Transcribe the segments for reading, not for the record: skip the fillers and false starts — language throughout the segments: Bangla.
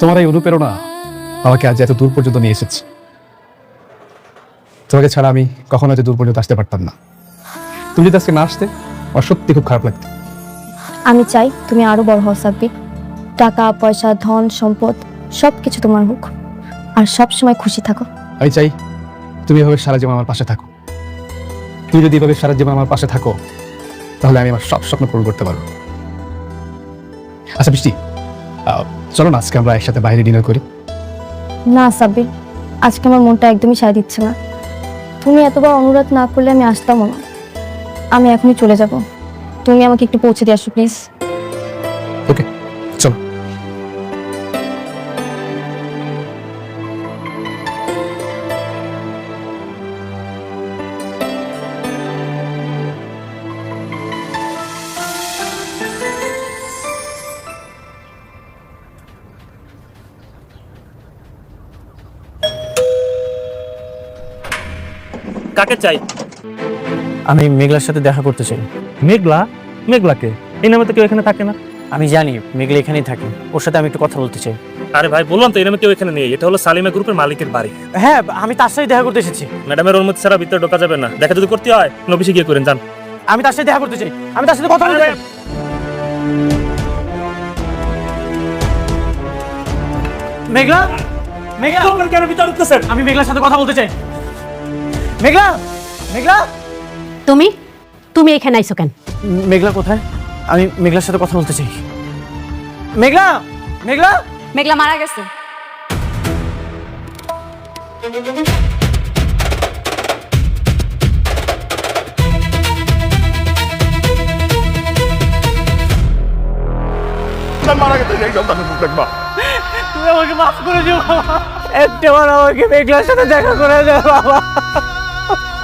তোমার এই অনুপ্রেরণা আমাকে আজ এত দূর পর্যন্ত নিয়ে এসেছে। তোমাকে ছাড়া আমি কখনো এত দূর পর্যন্ত আসতে পারতাম না। তুমি যদি আজকে না আসতে আমার সত্যি খুব খারাপ লাগতো। আমি চাই তুমি আরো বড় হও সাব্বির। টাকা পয়সা ধন সম্পদ সবকিছু তোমার হোক, আর সব সময় খুশি থাকো। আমি চাই তুমি এভাবে সারা জীবন আমার পাশে থাকো। তুমি যদি এভাবে সারা জীবন আমার পাশে থাকো তাহলে আমি আমার সব স্বপ্ন পূরণ করতে পারবো। আচ্ছা বৃষ্টি, চলো না আজকে আমরা একসাথে বাইরে ডিনার করি। না সাব্বির, আজকে আমার মনটা একদমই সায় দিচ্ছে না। তুমি এতবার অনুরোধ না করলে আমি আসতামও না। আমি এখনই চলে যাব, তুমি আমাকে একটু পৌঁছে দিয়ে আসো প্লিজ। ওকে চলো। কাকে চাই? আমি মেঘলার সাথে দেখা করতে চাই। মেঘলা? মেঘলাকে? এই নামে তো কেউ এখানে থাকে না। আমি জানি মেঘলা এখানেই থাকে, ওর সাথে আমি একটু কথা বলতে চাই। আরে ভাই বললাম তো এই নামে কেউ এখানে নেই। এটা হলো সালিমা গ্রুপের মালিকের বাড়ি। হ্যাঁ, আমি তার সাথে দেখা করতে এসেছি। ম্যাডামের অনুমতি ছাড়া ভিতরে ঢোকা যাবে না। দেখা যদি করতে হয় অফিসে গিয়ে করেন, যান। আমি তার সাথে দেখা করতে চাই, আমি তার সাথে কথা বলতে চাই। মেঘলা, মেঘলা কেন ভিতরে ঢুকতেছেন? আমি মেঘলার সাথে কথা বলতে চাই। মেঘলা, মেঘলা, তুমি তুমি এখানে আইছো কেন? মেঘলা কোথায়? আমি মেঘলার সাথে কথা বলতে চাই। মেঘলা, মেঘলা, মেঘলা মারা গেছে। মারা গেছে সেই সন্তানের মুখ দেখবা। তুমি আমাকে মাফ করে দিও বাবা, একটাবার আমাকে মেঘলার সাথে দেখা করে দাও বাবা।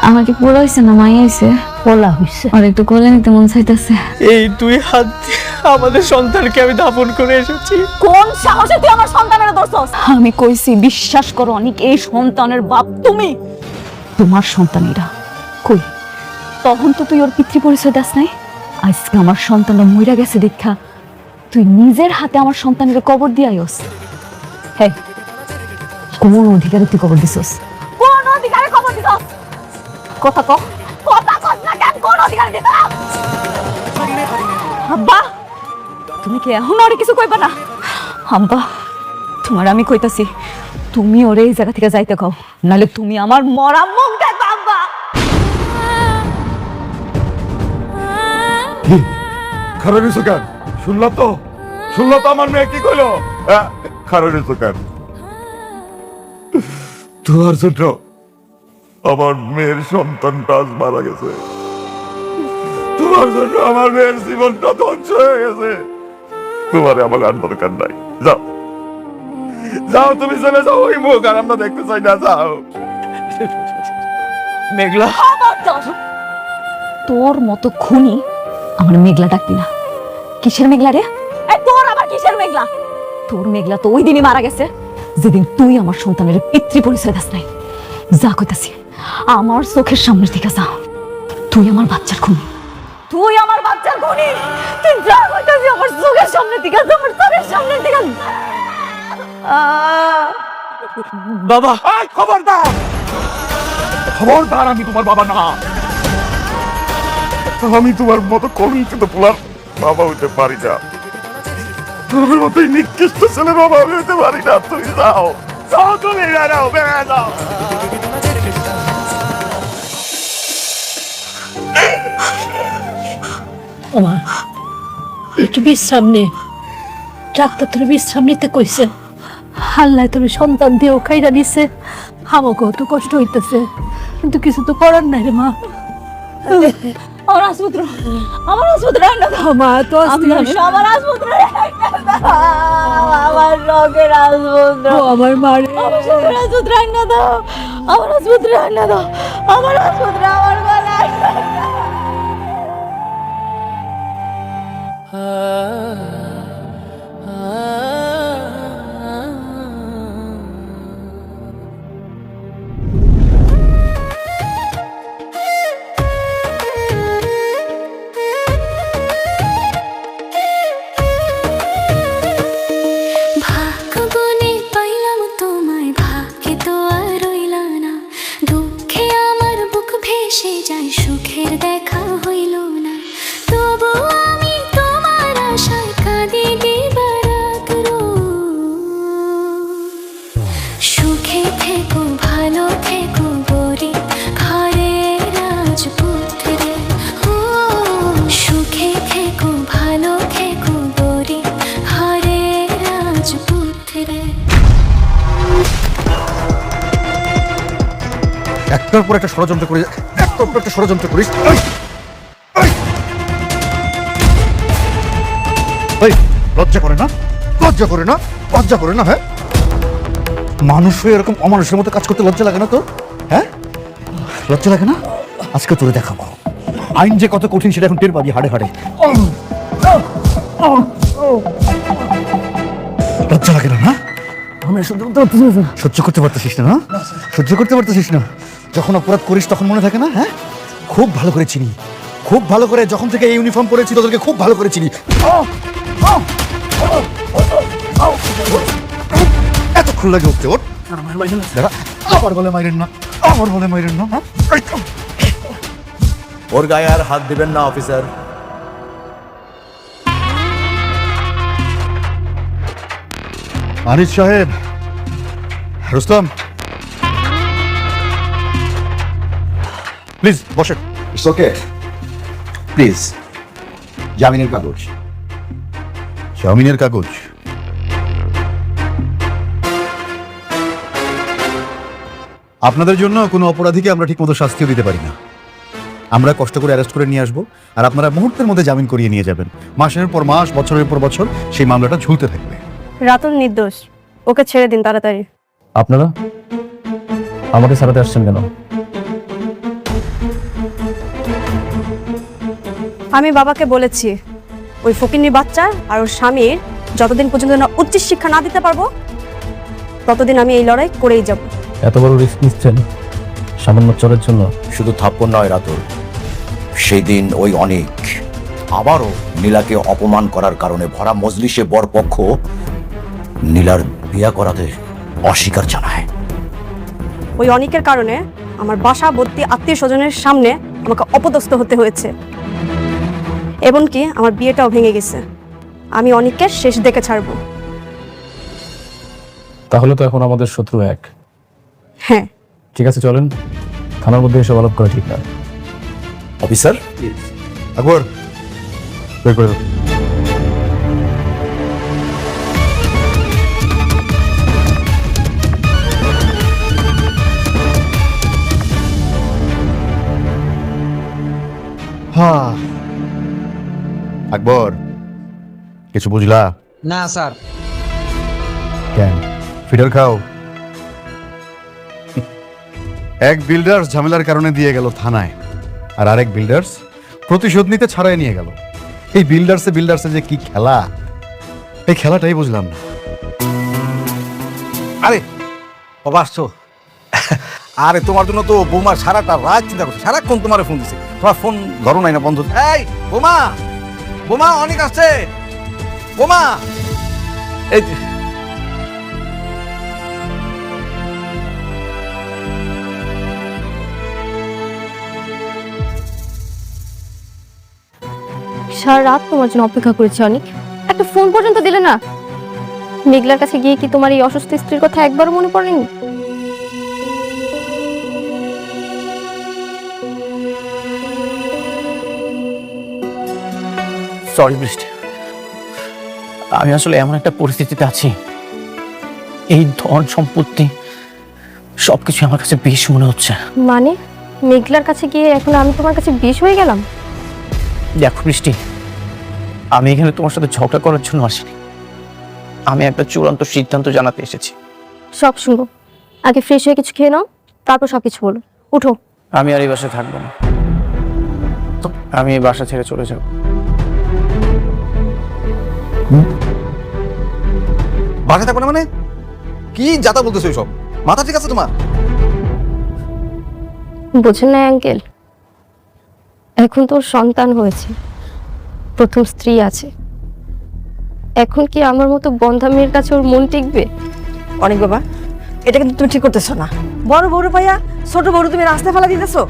আমার কি পোলা হয়েছে না মাই হয়েছে? পোলা হইছে। আর একটু কোলে নিতে মন চাইতেছে। এই দুই হাত দিয়ে আমাদের সন্তানকে আমি দাফন করে এসেছি। কোন সাহসে তুই আমার সন্তানের দোষস? আমি কইছি বিশ্বাস করো অনেক, এই সন্তানের বাপ তুমি। তোমার সন্তানেরা কই? তখন তো তুই ওর পিতৃ পরিচয় দাস নাই। আজকে আমার সন্তানরা মইরা গেছে দেখা তুই নিজের হাতে আমার সন্তানের কবর দিয়ে আইস। হ্যাঁ, কোন অধিকারে তুই কবর দিছস? কোন অধিকারে কবর দিছস? কথা কও, কথা কস না কেন? কোন অধিকারে দিছস? আব্বা, তুমি কি এখন ওরে কিছু কইবা না? আব্বা, তোমার আমি কইতাছি, তুমি ওরে এই জায়গা থেকে যাইতে কও, নালে তুমি আমার মরা মুখ দেখবা। আব্বা, খারাপ হয়েছো কেন? শুনলা তো আমার মেয়ে কি কইলো? খারাপ হয়েছো কেন? তোমার জন্য আমার মেয়ের সন্তানটা আজ মারা গেছে। তোমার জন্য আমার মেয়ের জীবনটা ধ্বংস হয়ে গেছে। তোমারে আমার আর দরকার নাই। যাও যাও, তুমি চলে যাও। ওই মুখ আর আমরা দেখতে চাই না। যাও। মেঘলা, তোর মতো খুনি আমার মেঘলা ডাকবি না। কিসের মেঘলা রে? তোর আবার কিসের মেঘলা? তোর মেঘলা তো ওই দিনই মারা গেছে যেদিন তুই আমার সন্তানের পিতৃ পরিচয় দাস নাই। যা কইতাছি, আমার চোখের সামনে থেকে যা। তুই আমার বাচ্চার খুনি, তুই আমার বাচ্চার খুনি। তুই যা কইতাছি আমার চোখের সামনে থেকে যা, আমার চোখের সামনে থেকে যা। বাবা, খবরদার, খবরদার, আমি তোমার বাবা না। আমি তোমার মতো কলঙ্কিত পোলার বাবা হইতে পারি না। তোমার মতো নিকৃষ্ট ছেলের বাবা আমি হইতে পারি না। তুমি যাও, যাও, তুমি যাও, বেড়ে যাও। ওমা, একটু বিশ্রাম নে। ডাক্তার তোর বিশ্রাম নিতে কইছে। আল্লাহ তোর সন্তান দিয়েও খাইরা নিছে, আমাকেও তো কষ্ট হইতেছে, কিন্তু কিছু তো করার নাই রে মা। আমার আসপুত্র, আমার আসপুত্র রান্না দাও। মা তো আমার আসপুত্র, আমার রগের আসপুত্র, আমার মারে আমার শখের আসপুত্র রান্না দাও। আমার আসপুত্র রান্না দাও। আমার আসপুত্র, আমার গলায়। ভাগ্য একটার পর একটা ষড়যন্ত্র করে একটার পর একটা ষড়যন্ত্র করিস। লজ্জা করে না? লজ্জা করে না? লজ্জা করে না? হ্যাঁ, মানুষ হয়ে এরকম অমানুষের মতো কাজ করতে লজ্জা লাগে না তোর? হ্যাঁ, লজ্জা লাগে না? আজকে তোরে দেখাবো আইন যে কত কঠিন সেটা এখন টের পাবি হাড়ে হাড়ে। লজ্জা লাগে না? না সহ্য করতে পারতেছিস না? সহ্য করতে পারতেছিস না? যখন অপরাধ করিস তখন মনে থাকে না? হ্যাঁ, খুব ভালো করে চিনি, খুব ভালো করে। যখন থেকে এই ইউনিফর্ম পরেছি তোদেরকে খুব ভালো করে চিনি। এতক্ষণ লাগে উঠতে? ওঠ, আমার বলে মাইরেন না, আমার বলে মাইরেন না। ওর গায়ে আর হাত দিবেন না অফিসার। আনিস সাহেব, রুস্তম, প্লিজ বসেন। It's okay, please. জামিনের কাগজ। জামিনের কাগজ? আপনাদের জন্য কোনো অপরাধীকে আমরা ঠিকমতো শাস্তিও দিতে পারি না। আমরা কষ্ট করে অ্যারেস্ট করে নিয়ে আসবো, আর আপনারা মুহূর্তের মধ্যে জামিন করিয়ে নিয়ে যাবেন। মাসের পর মাস, বছরের পর বছর সেই মামলাটা ঝুলতে থাকবে। রাতুল নির্দোষ, ওকে ছেড়ে দিন তাড়াতাড়ি। আপনারা আমাকে ছাড়াতে আসছেন কেন? আমি বাবাকে বলেছি ওই ফকিন্নি বাচ্চা আর ওর স্বামীর যতদিন পর্যন্ত না উচ্চ শিক্ষা না দিতে পারবো ততদিন আমি এই লড়াই করেই যাব। এত বড় রিস্ক নিচ্ছেন সামান্য চোরের জন্য? শুধু থাপ্পড় নয় রাতুল, সেই দিন ওই অনেক আবারও নীলাকে অপমান করার কারণে ভরা মজলিসে বরপক্ষ নীলার বিয়া করাতে অস্বীকার জানায়। ওই অনিকের কারণে আমার বাসাবর্তী আত্মীয় স্বজনের সামনে আমাকে অপদস্থ হতে হয়েছে, এমনকি আমার বিয়েটাও ভেঙে গেছে। আমি অনিককে শেষ দেখে ছাড়বো। তাহলে তো এখন আমাদের শত্রু এক। হ্যাঁ, ঠিক আছে, চলেন। থানার মধ্যে এসব আলাপ করা ঠিক না। অফিসার, আকবর, বের করে দাও। হ্যাঁ, আকবর, কিছু বুঝলা? না স্যার। কেন ফিডার খাও? এক বিল্ডার্স ঝামেলার কারণে দিয়ে গেল থানায়, আর আরেক বিল্ডার্স প্রতিশোধ নিতে ছাড়াই নিয়ে গেল। এই বিল্ডার্সে যে কি খেলা, এই খেলাটাই বুঝলাম না। আরে বাবা আসছো? আরে তোমার জন্য তো বৌমা সারাটা রাত চিন্তা করছে, সারাক্ষণ তোমার ফোন দিছে। তোমার ফোন ধরো নাই না, বন্ধ। এই বোমা, বোমা অনেক আসছে, বোমা। এই সারা রাত তোমার জন্য অপেক্ষা করেছি অনেক, একটা ফোন পর্যন্ত দিলে না। মেঘলার কাছে গিয়ে কি তোমার এই অসুস্থ স্ত্রীর কথা একবারও মনে পড়েনি? সরি বৃষ্টি, আমি আসলে এমন একটা পরিস্থিতিতে আছি, এই ধন সম্পত্তি সবকিছু আমার কাছে বেশ মনে হচ্ছে। মানে মেঘলার কাছে গিয়ে এখন আমি তোমার কাছে বিষ হয়ে গেলাম? দেখো বৃষ্টি, আমি এখানে তোমার সাথে ঝগড়া করার জন্য আসিনি, আমি একটা চূড়ান্ত সিদ্ধান্ত জানাতে এসেছি। সব শুনবো, আগে ফ্রেশ হয়ে কিছু খেয়ে নাও, তারপর সবকিছু বলো। উঠো। আমি আর এই বাসায় থাকবো না, আমি এই বাসা ছেড়ে চলে যাব। বাসায় থাকবে না মানে? কি যাতা বলতেছো সব? মাথা ঠিক আছে তোমার? বোঝেন না আঙ্কেল, এখন তোর সন্তান হয়েছে, প্রথম স্ত্রী আছে, এখন কি আমার মতো বন্ধা মেয়ের কাছে ওর মন টিকবে? অনেক বাবা, এটা কিন্তু তুমি ঠিক করতেছো না। বড় বড় পাইয়া ছোট বড় তুমি রাস্তায় ফেলা দিতেছো।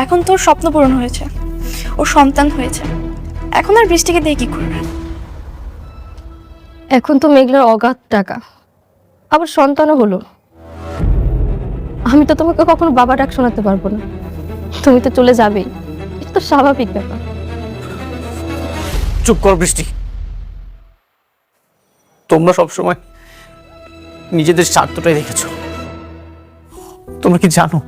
এখন তোর স্বপ্ন পূরণ হয়েছে, ওর সন্তান হয়েছে, এখন আর বৃষ্টিকে দিয়ে কি করবে? এখন তো মেঘলার অগাধ টাকা, আবার সন্তানও হলো। আমি তো তোমাকে কখনো বাবা ডাক শোনাতে পারবো না, তুমি তো চলে যাবেই, এটা তো স্বাভাবিক ব্যাপার। চুপ কর বৃষ্টি, তোমরা সবসময় নিজেদের স্বার্থটাই দেখেছো। তোমরা কি জানো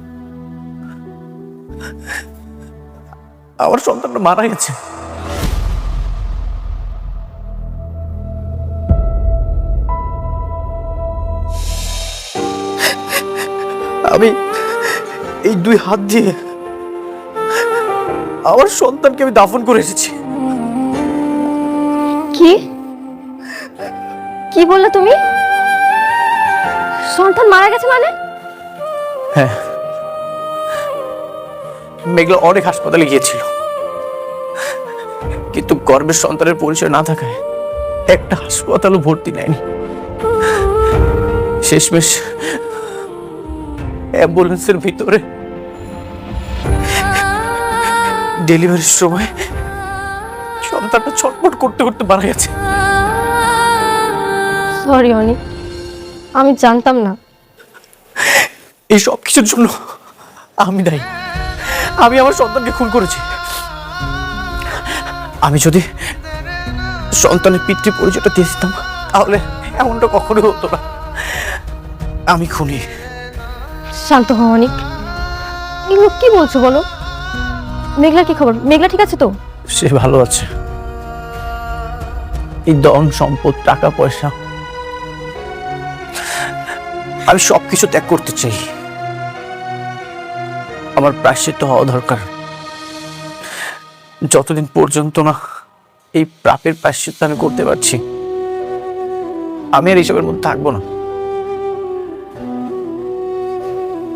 আমার সন্তানটা মারা গেছে। আমি এই 2 হাত দিয়ে আমার সন্তানকে আমি দাফন করে এসেছি। কি কি বললে তুমি? সন্তান মারা গেছে মানে? হ্যাঁ, মেঘলা অনেক হাসপাতালে গিয়েছিল, কিন্তু গর্ভের সন্তানের পরিচয় না থাকায় একটা হাসপাতালও ভর্তি নেয়নি। শেষমেশ অ্যাম্বুলেন্সের ভিতরে ডেলিভারির সময় সন্তানটা ছটফট করতে করতে মারা গেছে। সরি অনিক, আমি জানতাম না। এই সব কিছুর জন্য আমি দায়ী। আমি আমার সন্তানকে খুন করেছি। আমি যদি সন্তানের পিতৃ পরিচয়টা দিয়ে দিতাম তাহলে এমনটা কখনোই হতো না। আমি খুনি। শান্ত হও অনিক, এগুলো কি বলছো বলো? মেঘলার কি খবর? মেঘলা ঠিক আছে তো? সে ভালো আছে। এই ধন সম্পদ টাকা পয়সা আমি সবকিছু ত্যাগ করতে চাই। আমার প্রায়শ্চিত্ত হওয়া দরকার। যতদিন পর্যন্ত না এই পাপের প্রায়শ্চিত্ত আমি করতে পারছি, আমি আর এইসবের মধ্যে থাকবো না।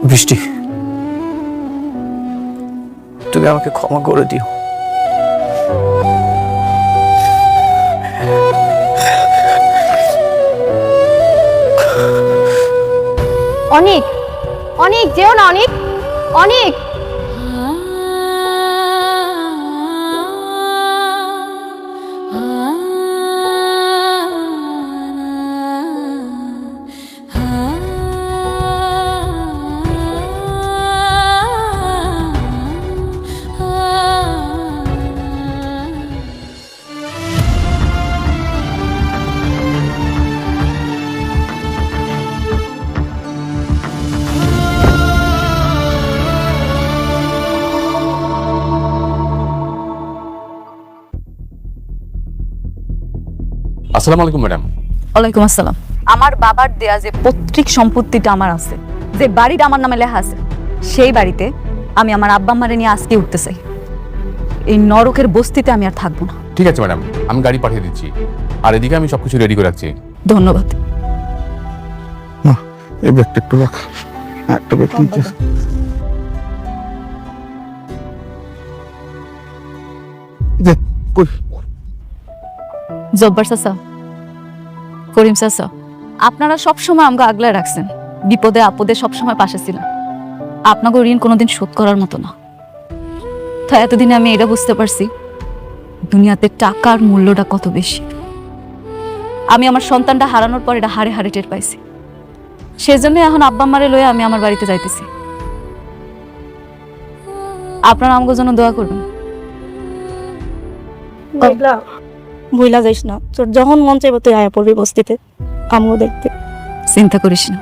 বৃষ্টি, তুমি আমাকে ক্ষমা করে দিও। অনিক, অনিক যেও না অনিক, অনিক। আসসালামু আলাইকুম ম্যাডাম। ওয়ালাইকুম আসসালাম। আমার বাবার দেয়া যে পৈতৃক সম্পত্তিটা আমার আছে, যে বাড়িটা আমার নামে লেখা আছে, সেই বাড়িতে আমি আমার আব্বা আম্মারে নিয়ে আজকে উঠতে চাই। এই নরকের বস্তিতে আমি আর থাকবো না। ঠিক আছে ম্যাডাম, আমি গাড়ি পাঠিয়ে দিচ্ছি, আর এদিকে আমি সবকিছু রেডি করে রাখছি। ধন্যবাদ। এই ব্যাগটা একটু রাখ। একটা ব্যাগ নিতে। জব্বার চাচা, করিম চাচা, আপনারা সবসময় আমাকে আগলায় রাখছেন, বিপদে আপদে সবসময় পাশে ছিলেন। আপনাকে ঋণ কোনোদিন শোধ করার মতো না। তাই এতদিনে আমি এটা বুঝতে পারছি দুনিয়াতে টাকার মূল্যটা কত বেশি। আমি আমার সন্তানটা হারানোর পর এটা হারে হারে টের পাইছি। সেজন্য এখন আব্বা আম্মারে লয়ে আমি আমার বাড়িতে যাইতেছি। আপনারা আমাকে জন্য দোয়া করবেন। মেঘলা, ভুইলা যাইস না, তোর যখন মন চাইবে তুই আয়া পড়বি বস্তিতে, আমিও দেখতে। চিন্তা করিস না,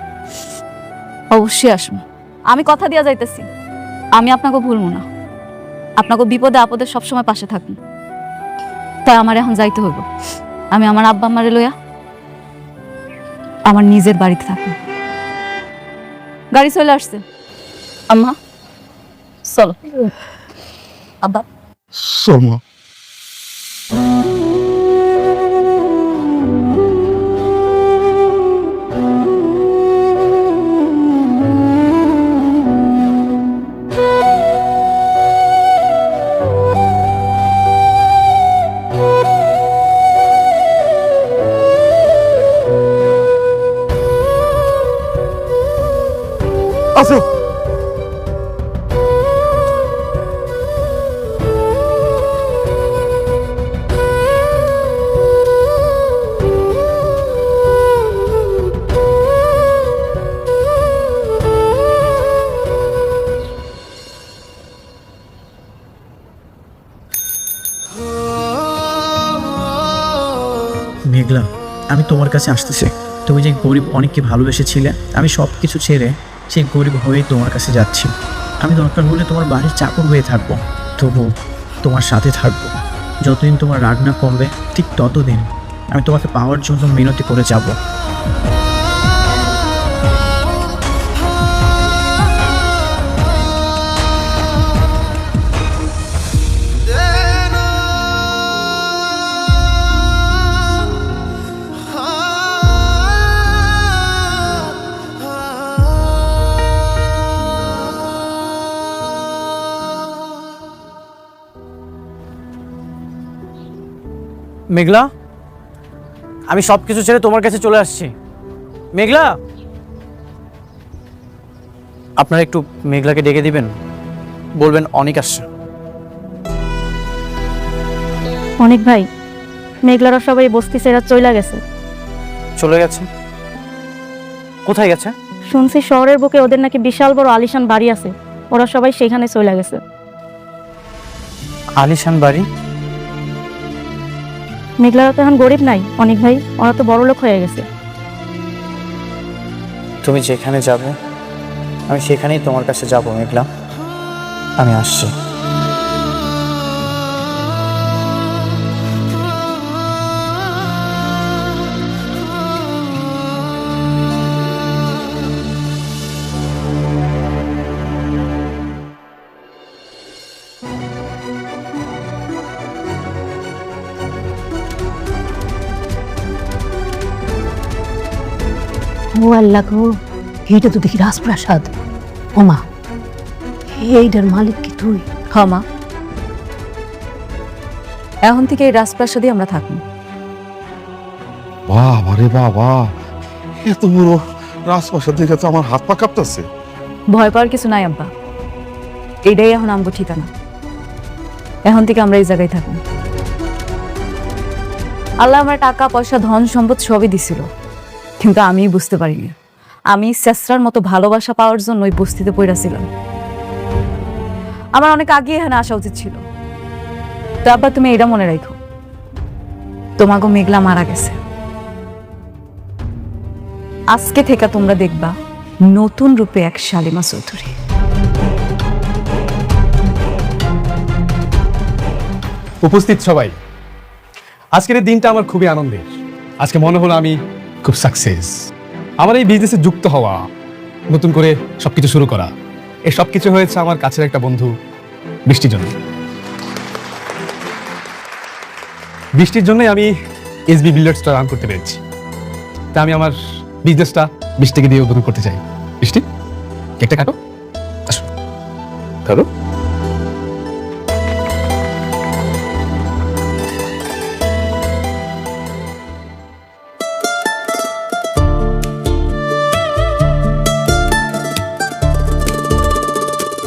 অবশ্যই আসবো। আমি কথা দিয়া যাইতেছি, আমি আপনাকে ভুলবো না। আপনাকে বিপদে আপদে সবসময় পাশে থাকবো। তাই আমার এখন যাইতে হইব। আমি আমার আব্বা আম্মারে লইয়া আমার নিজের বাড়িতে থাকবো। গাড়ি চলে আসছে। আম্মা চলো। আব্বা সোমা, আসো। মেঘলা, আমি তোমার কাছে আসতেছি। তুমি যে গরিব অনেককে ভালোবেসেছিলে, আমি সব কিছু ছেড়ে সেই গরিব হয়ে তোমার কাছে যাচ্ছি। আমি দরকার হলে তোমার বাড়ির চাকর হয়ে থাকবো, তবু তোমার সাথে থাকবো। যতদিন তোমার রাগ না কমবে ঠিক ততদিন আমি তোমাকে পাওয়ার জন্য মিনতি করে যাব। মেঘলা, আমি সবকিছু ছেড়ে তোমার কাছে চলে আসছি। মেঘলা, আপনারা একটু মেঘলাকে ডেকে দিবেন, বলবেন অনেক আসছে। অনেক ভাই, মেঘলারা সবাই বস্তি ছেড়ে চলে গেছে। চলে গেছে? কোথায় গেছে? শুনছি শহরের বুকে ওদের নাকি বিশাল বড় আলিশান বাড়ি আছে, ওরা সবাই সেখানে চলে গেছে। আলিশান বাড়ি? মেঘলারা তো এখন গরিব নাই অনেক ভাই, ওরা তো বড় লোক হয়ে গেছে। তুমি যেখানে যাবে আমি সেখানেই তোমার কাছে যাব মেঘলা। আমি আসছি। ও আল্লাহ গো, এইটা তো দেখি রাজপ্রাসাদ। ওমা, এইটার মালিক কি তুই? হ্যাঁ মা, এখন থেকে এই রাজপ্রাসাদে আমরা থাকবো। বাবা রে বাবা, এত বড় রাজপ্রাসাদ দেখে তো আমার হাত পা কাঁপতেছে। ভয় পাওয়ার কিছু নাই আব্বা, এটাই এখন আমগো ঠিকানা। এখন থেকে আমরা এই জায়গায় থাকবো। আল্লাহ আমার টাকা পয়সা ধন সম্পদ সবই দিছিল, কিন্তু আমি বুঝতে পারিনি আমি চেষ্টার মতো ভালোবাসা পাওয়ার জন্য ওই বস্তিতে পড়েছিলাম। আমার অনেক আগে এখানে আসা উচিত ছিল। তো আব্বা তুমি এটা মনে রাখো, তোমাকে মেঘলা মারা গেছে। আজকে থেকে তোমরা দেখবা নতুন রূপে এক শালিমা চৌধুরী। উপস্থিত সবাই, আজকের এই দিনটা আমার খুবই আনন্দের। আজকে মনে হলো আমি খুব সাকসেস। আমার এই বিজনেসে যুক্ত হওয়া, নতুন করে সবকিছু শুরু করা, এই সবকিছু হয়েছে আমার কাছের একটা বন্ধু বৃষ্টির জন্য। বৃষ্টির জন্যই আমি এসবি বিল্ডার্সটা রান করতে পেরেছি। তা আমি আমার বিজনেসটা বৃষ্টিকে দিয়ে উদ্বোধন করতে চাই। বৃষ্টি, কেকটা কাটো, আসো ধরো।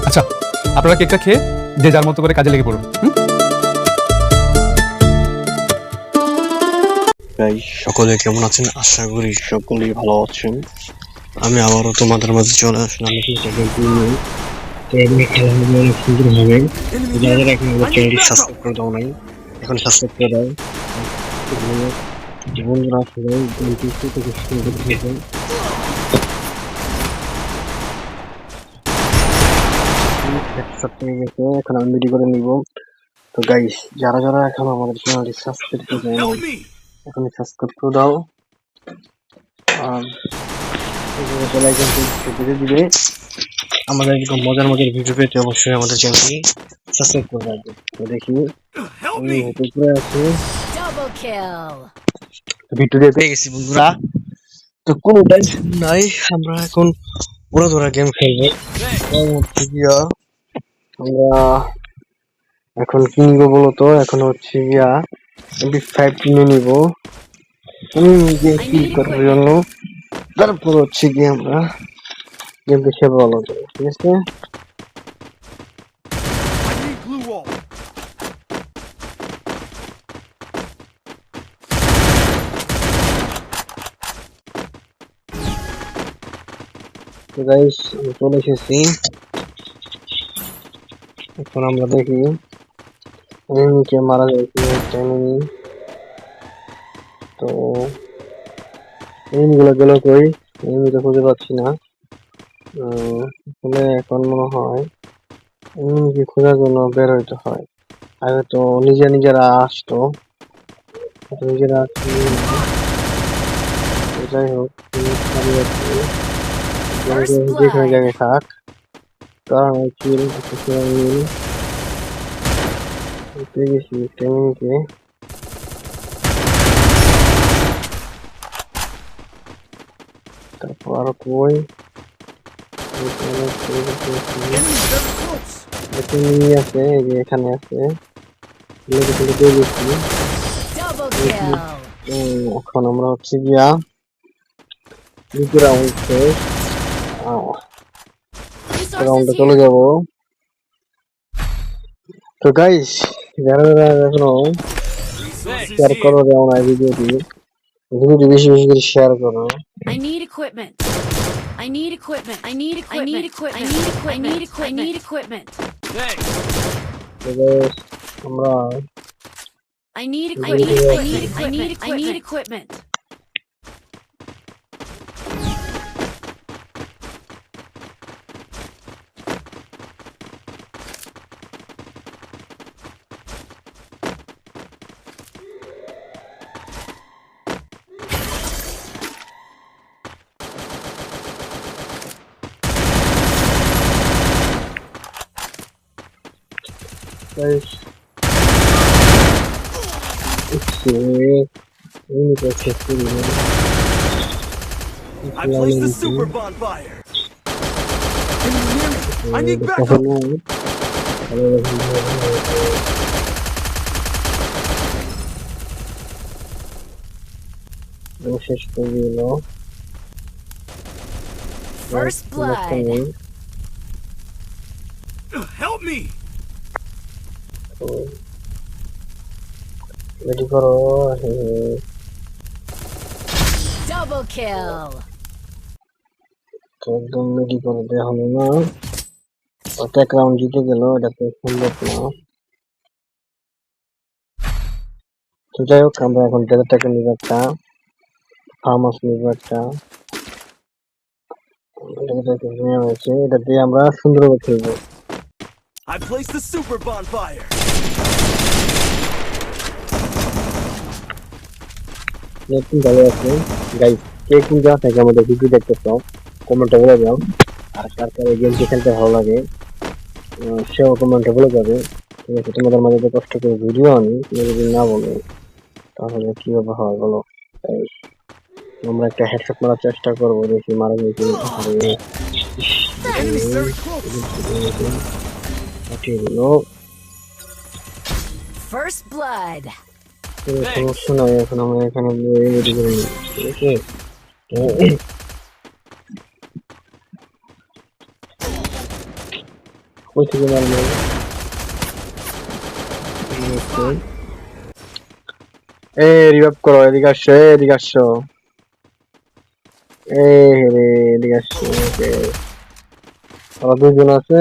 আচ্ছা, আপনারা কেকটা খেয়ে যে যার মতো করে কাজে লেগে পড়ুন। সকলে কেমন আছেন? আশা করি সকলেই ভালো আছেন। আমি আবারও তোমাদের মাঝে চলে আসলাম। অনেক সুন্দর হবে। যারা এখন আমার চ্যানেলটি সাবস্ক্রাইব করে দাও নাই, এখন সাবস্ক্রাইব করে দাও। বন্ধুরা সবাই এখন আমি ভিডিও করে নিব। তো গাইস, যারা যারা এখন আমাদের চ্যানেলটি সাবস্ক্রাইব করে দাও, এখন সাবস্ক্রাইব করে দাও। আর দিবে আমাদের এরকম মজার মজার ভিডিও পেতে অবশ্যই আমাদের চ্যানেলটি সাবস্ক্রাইব করে রাখবে। তো দেখি আমি উপরে আছি, ভিডিও দিয়ে পেয়ে গেছি বন্ধুরা। তো কোনো টেনশন নাই, আমরা এখন পুরো ধরা গেম খেলবো। আমরা এখন কি নিবো বলতো? এখন হচ্ছে গিয়া MP5 কিনে নিবো আমি নিজে ফিল করার জন্য। তারপর হচ্ছে গিয়ে আমরা গেমটা খেলবো ভালো করে, ঠিক আছে? তো গাইস, আমি চলে এসেছি। এখন আমরা দেখি এনিমিকে মারা যায় কি এনিমি। তো এনিমিগুলো গেল কই? এনিমিটা খুঁজে পাচ্ছি না। আসলে এখন মনে হয় এনিমিকে খোঁজার জন্য বের হইতে হয়। আগে তো নিজেরা আসতো, এখন নিজেরা আসছে না। তো যাই হোক, খালি আছি। যেখানে জায়গায় থাক, কারণ কিল পেয়ে গেছি টেমিংকে। তারপর আরো কই টেমিং আছে, এই যে এখানে আছে। পেয়ে গেছি। এখন আমরা হচ্ছে গিয়া দ্বিতীয় রাউন্ড শেষ, রাউন্ডে চলে যাব। তো গাইস, যারা এখনো শেয়ার করো দেও না ভিডিওটি বেশি বেশি করে শেয়ার করো। I need equipment. I need equipment. I need equipment. I need equipment. I need equipment. I need equipment. তো guys, আমরা I need equipment. I need equipment. I need equipment. guys, I placed the super bonfire. Can you hear me? I need backup. শেষ করে দিল। First blood. Help me. Ready করো। Double kill. একদম রেডি করে দেওয়া হলো না, এক রাউন্ড জিতে গেল, এটা তো সম্ভব না। তো যাই হোক, আমরা এখন ডেটাটাকে নিব একটা, ফার্ম হাউস নিব একটা, হয়েছে এটা দিয়ে আমরা সুন্দরভাবে খেলবো। I placed the super bonfire. ভালো আছে গাইস, কে কোন জায়গা থেকে আমাদের ভিডিও দেখতেছ কমেন্টে বলে যাও, আর কার কার গেমটি খেলতে ভালো লাগে সেও কমেন্টে বলে যাবে। ঠিক আছে, তোমাদের মাঝে যে কষ্ট করে ভিডিও আনি তুমি যদি না বলো তাহলে কিভাবে হয় বলো। তাই আমরা একটা হেডশট মারার চেষ্টা করবো, দেখি মারা যায় কি। Enemies very close. First blood. সমস্যা নাই, এখন আমরা এখানে রেডি করে নিই। ঠিক আছে, ওই থেকে মারবো। রিভাইভ করো, এদিকে আসছো, এদিকে আসছো, এদিকে আসছো। আমরা দুজন আছে,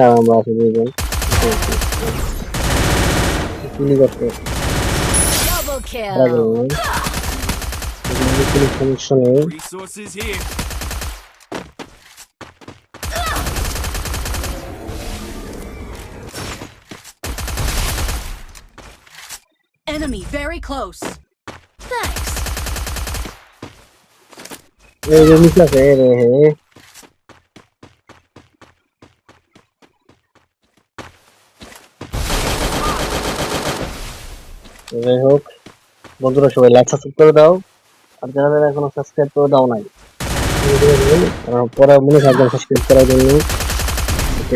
আর আমরা আছি দুজন। গুলি করতে Double kill. কোনো সমস্যা নেই। Resources here. Enemy very close. Thanks. এই যে নিচে আছে, যাই হোক বন্ধুরা, সবাই লাইক সাবস্ক্রাইব করে দাও, আর যারা যারা এখনো সাবস্ক্রাইব করে দাও নাই পরে মনে থাকবেন সাবস্ক্রাইব করার জন্য।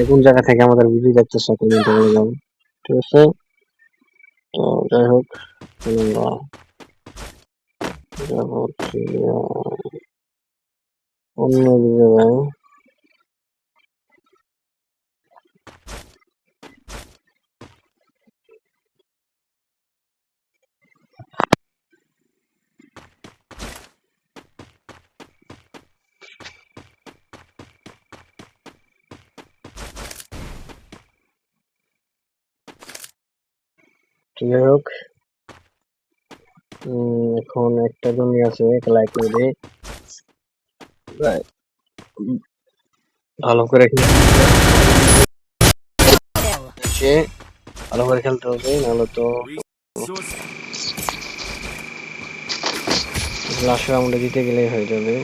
কোন জায়গা থেকে আমাদের ভিডিও দেখতে কমেন্টে বলে যাও। ঠিক আছে, তো যাই হোক অন্য জায়গায়। যাই হোক, এখন একটা জমি আছে, লাইক করে ভালো করে ভালো করে খেলতে হবে, নাহলে তো লাস্ট রাউন্ডে জিতে গেলেই হয়ে যাবে।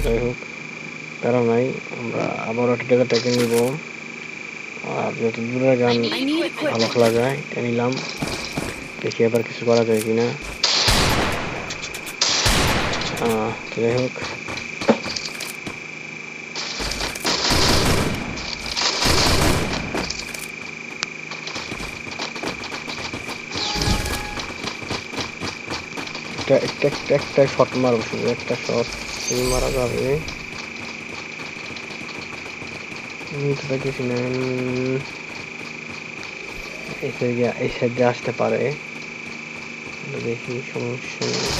যাই হোক, প্যারা নাই, আমরা আবারও টিকেটাকে নিব। আর যত দূরের গান ভালো খেলা যায় এটা নিলাম, দেখি এবার কিছু করা যায় কিনা। যাই হোক, একটা শট মারবো, শুধু একটা শট মারা যাবে। এই সাইডে আসতে পারে, দেখি সমস্যা নেই।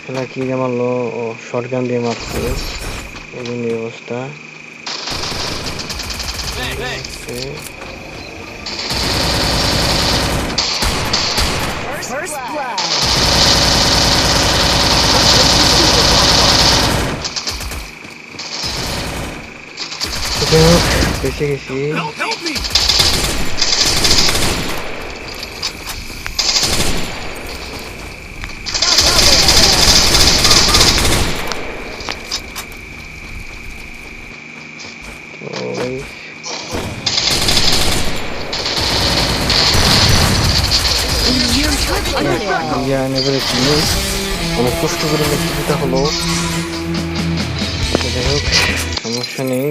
খেলা কি যে মারলো, ও শর্ট গান দিয়ে মারছে, এই জন্য এই অবস্থা। বেঁচে গেছি। অনেক কষ্ট করে লেখাটা হলো, যাই হোক সমস্যা নেই,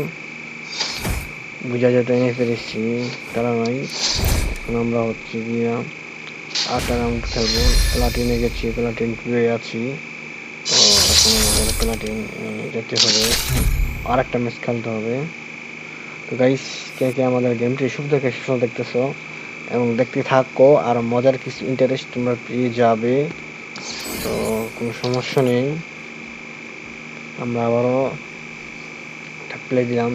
বুঝা যেতে এনে পেরেছি, তারা নাই। আমরা হচ্ছে গিয়া 8 রাউন্ড খেলবো, প্লাটিনে গেছি, প্লাটিন 2 আছি, তো এখন আমাদের প্লাটিন যেতে হবে, আর একটা ম্যাচ খেলতে হবে। তো গাইস, কে কে আমাদের গেমটি শুরু থেকে শেষ দেখতেছো এবং দেখতে থাকো, আর মজার কিছু ইন্টারেস্ট তোমরা পেয়ে যাবে, তো কোনো সমস্যা নেই। আমরা আবারও একটা প্লে দিলাম।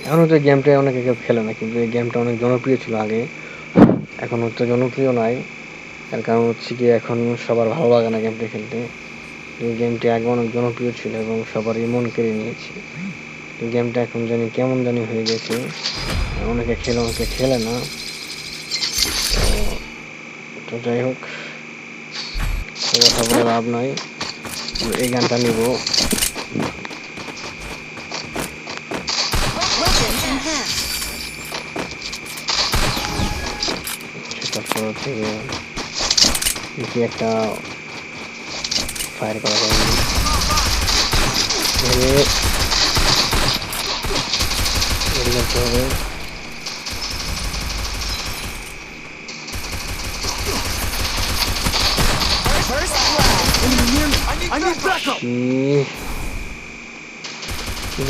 এখন তো গেমটা অনেকে কেউ খেলে না, কিন্তু এই গেমটা অনেক জনপ্রিয় ছিল আগে, এখন হচ্ছে জনপ্রিয় নাই। তার কারণ হচ্ছে কি, এখন সবার ভালো লাগে না গেমটা খেলতে। এই গেমটি আগে অনেক জনপ্রিয় ছিল এবং সবারই মন কেড়ে নিয়েছে। এই গেমটা এখন জানি কেমন জানি হয়ে গেছে, অনেকে খেলে, অনেকে খেলে না। তো যাই হোক, কথা বলে লাভ নাই, এই গানটা নিব। তারপর হচ্ছে কি একটা ফায়ার করা যাবে, হবে।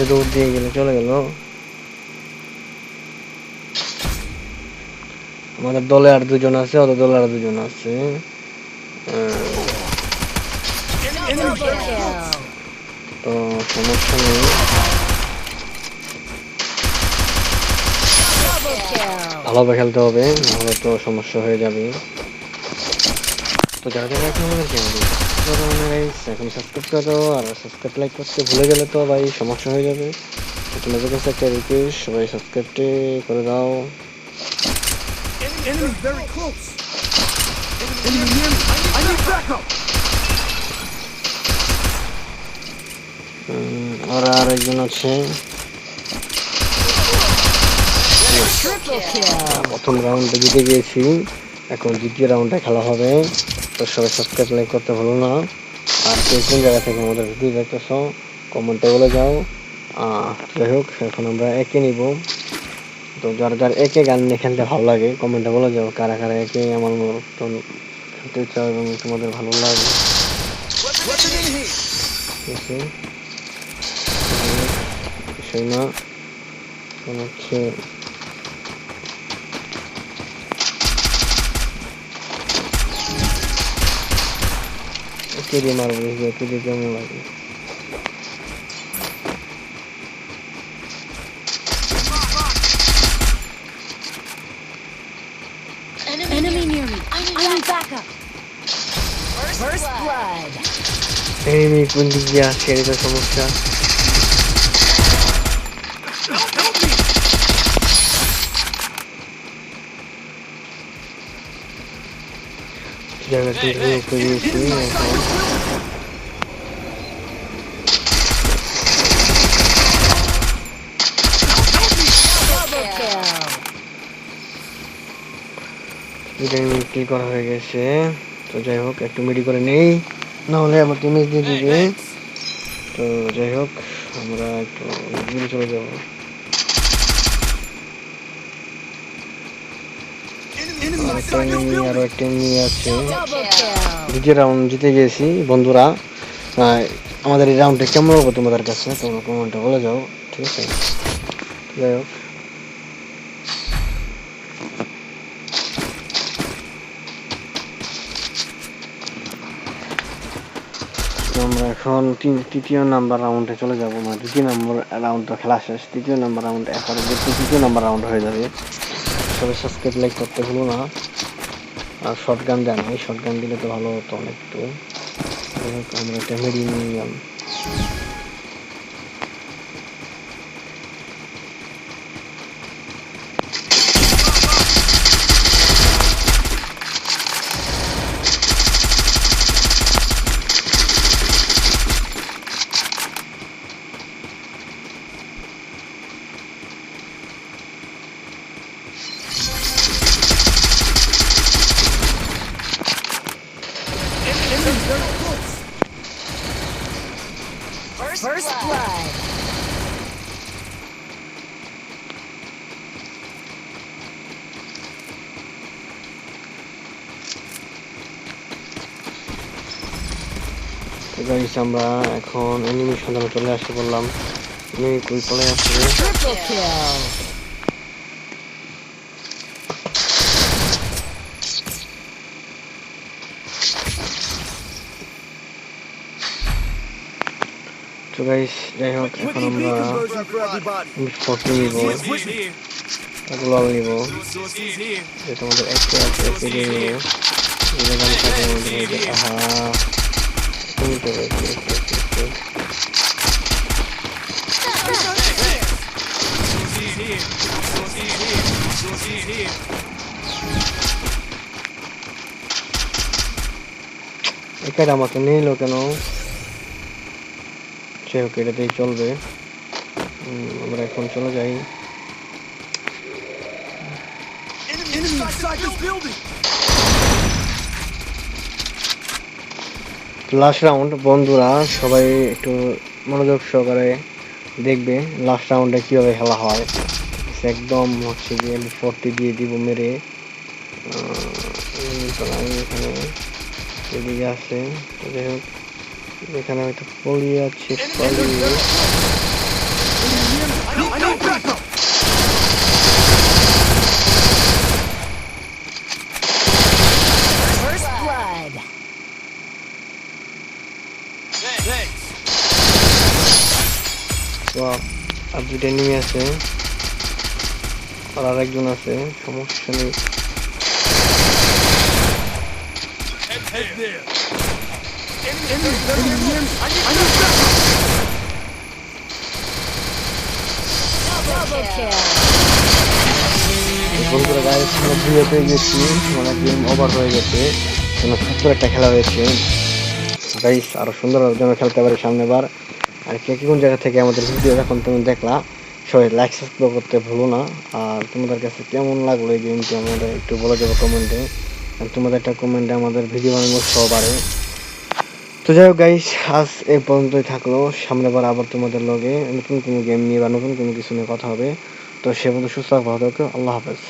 দৌড় দিয়ে গেলে চলে গেল। আমাদের দলে আর 2 জন আছে, ওদের দলে আর 2 জন আছে। তো সমস্যা নেই, ভালোভাবে খেলতে হবে, নাহলে তো সমস্যা হয়ে যাবে। তো যারা যারা এখন আমাদের চ্যানেল এখন সাবস্ক্রাইব করে দাও, আর সাবস্ক্রাইব লাইক করতে ভুলে গেলে তো ভাই সমস্যা হয়ে যাবে। তোমাদের কাছে একটা রিকোয়েস্ট, সবাই সাবস্ক্রাইবটি করে দাও। আর আরেকজন আছে। প্রথম রাউন্ডে জিতে গিয়েছি, এখন দ্বিতীয় রাউন্ডে খেলা হবে। তো সবাই সাবস্ক্রাইব লাইক করতে ভুলো না, আর কোন জায়গা থেকে আমাদের ভিডিও দেখতেছো কমেন্টে বলে যাও। যাই হোক, এখন আমরা একে নিব। তো যার যার একে গান নিয়ে খেলতে ভালো লাগে কমেন্টে বলে যাও, কারা কারা একে আমার মতন খেলতে চাও এবং তোমাদের ভালো লাগে। বিষয় না, হচ্ছে একে দিয়ে মারবো, একে দিয়ে কেমন লাগে। Enemy near me. I need backup. First blood. Enemy কোন দিক দিয়ে আসছে এটাই তো সমস্যা। জায়গা থেকে উপরে দিয়েছি এখন। কি করা হয়ে গেছে, তো যাই হোক একটু মিডি করে নেই, না হলে আমার টিমে দিয়ে দিবে। তো যাই হোক আমরা একটু দূরে চলে যাব। আরো একটা এনিমি আছে। দ্বিতীয় রাউন্ড জিতে গেছি বন্ধুরা। আমাদের এই রাউন্ডটা কেমন হবে তোমাদের কাছে তোমরা কমেন্টে বলে যাও, ঠিক আছে? যাই হোক আমরা এখন তৃতীয় নাম্বার রাউন্ডে চলে যাবো। মানে দ্বিতীয় নম্বর রাউন্ডটা খেলা শেষ, তৃতীয় নাম্বার রাউন্ড এখন তৃতীয় নাম্বার রাউন্ড হয়ে যাবে। সবাই সাবস্ক্রাইব লাইক করতে ভুলো না। আর শর্ট গান দেন, এই শর্ট গান দিলে তো ভালো হতো অনেক। তো আমরা একটা মেডি নিয়ে নিলাম। First blood. গাইস আমরা এখন এনিমি সন্ধানে চলে আসতে বললাম। এনিমি কই চলে আসছে? Triple kill. তো গাইস যাই হোক এখন আমরা 40 নিব, এগুলো নিব, যেটা আমাদের একটা আছে এগুলো নিব। এখানে থাকে আমাদের আহা তুমি তো এখানে আমাকে নিল কেন? যাই হোক এটাতেই চলবে। আমরা এখন চলে যাই। লাস্ট রাউন্ড বন্ধুরা, সবাই একটু মনোযোগ সহকারে দেখবে লাস্ট রাউন্ডে কিভাবে খেলা হয়। একদম হচ্ছে গিয়ে 40 দিয়ে দিব মেরে। এখানে এদিকে আছে, যাই হোক এখানে হয়তো পড়ি আছে First blood. আর দুইটা এনিমি আছে, আর আরেকজন আছে, সমস্যা নেই। বন্ধুরা গাইস আমরা ভিডিওতে গেছি, মানে গেম ওভার হয়ে গেছে, সুন্দর একটা খেলা হয়েছে গাইস। আরো সুন্দর যেন খেলতে পারি সামনেবার। আর কে কোন জায়গা থেকে আমাদের ভিডিও এখন তুমি দেখলা, সবাই লাইক সাবস্ক্রাইব করতে ভুলো না। আর তোমাদের কাছে কেমন লাগলো এই গেমটি আমাদের একটু বলে দেবো কমেন্টে। তোমাদের একটা কমেন্টে আমাদের ভিডিও বানানোর সহ বাড়ে। তো যাই হোক গাইস আজ এই পর্যন্তই থাকলো। সামনেবার আবার তোমাদের লগে নতুন কোনো গেম নিয়ে বা নতুন কোনো কিছু নিয়ে কথা হবে। তো সে পর্যন্ত সুস্থ থাকো, আল্লাহ হাফেজ।